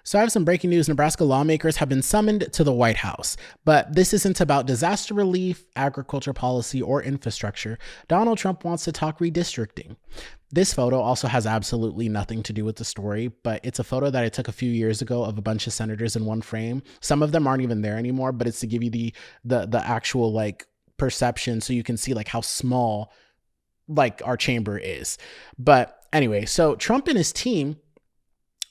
So I have some breaking news. Nebraska lawmakers have been summoned to the White House, but this isn't about disaster relief, agriculture policy, or infrastructure. Donald Trump wants to talk redistricting. This photo also has absolutely nothing to do with the story, but it's a photo that I took a few years ago of a bunch of senators in one frame. Some of them aren't even there anymore, but it's to give you the actual like perception so you can see like how small like our chamber is. But anyway, so Trump and his team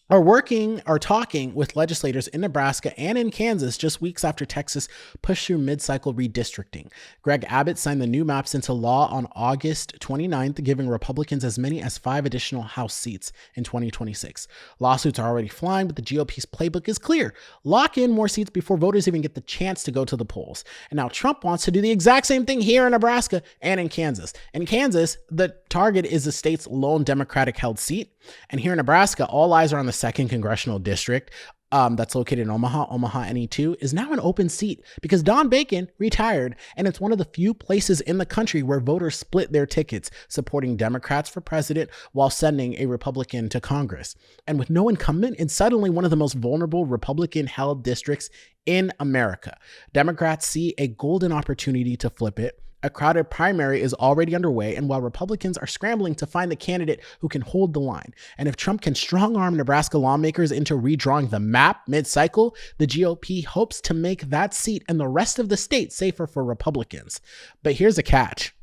are talking with legislators in Nebraska and in Kansas just weeks after Texas pushed through mid-cycle redistricting. Greg Abbott signed the new maps into law on August 29th, giving Republicans as many as 5 additional House seats in 2026. Lawsuits are already flying, but the GOP's playbook is clear. Lock in more seats before voters even get the chance to go to the polls. And now Trump wants to do the exact same thing here in Nebraska and in Kansas. In Kansas, the target is the state's lone Democratic-held seat. And here in Nebraska, all eyes are on the 2nd Congressional District that's located in Omaha. Omaha NE2 is now an open seat because Don Bacon retired, and it's one of the few places in the country where voters split their tickets, supporting Democrats for president while sending a Republican to Congress. And with no incumbent, it's suddenly one of the most vulnerable Republican-held districts in America. Democrats see a golden opportunity to flip it. A crowded primary is already underway, and while Republicans are scrambling to find the candidate who can hold the line, and if Trump can strong-arm Nebraska lawmakers into redrawing the map mid-cycle, the GOP hopes to make that seat and the rest of the state safer for Republicans. But here's a catch.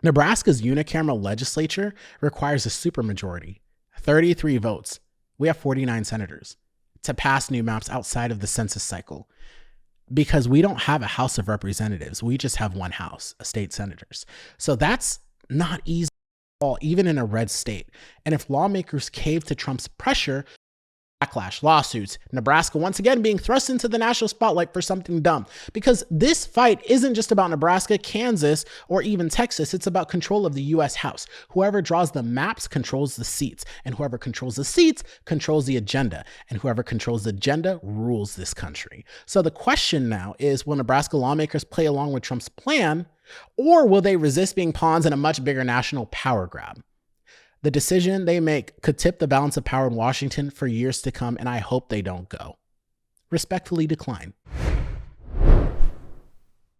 Nebraska's unicameral legislature requires a supermajority, 33 votes. We have 49 senators to pass new maps outside of the census cycle. Because we don't have a House of Representatives. We just have one House, state senators. So that's not easy at all, even in a red state. And if lawmakers cave to Trump's pressure, backlash, lawsuits, Nebraska once again being thrust into the national spotlight for something dumb. Because this fight isn't just about Nebraska, Kansas, or even Texas. It's about control of the U.S. House. Whoever draws the maps controls the seats, and whoever controls the seats controls the agenda, and whoever controls the agenda rules this country. So the question now is, will Nebraska lawmakers play along with Trump's plan, or will they resist being pawns in a much bigger national power grab? The decision they make could tip the balance of power in Washington for years to come, and I hope they don't go. Respectfully decline.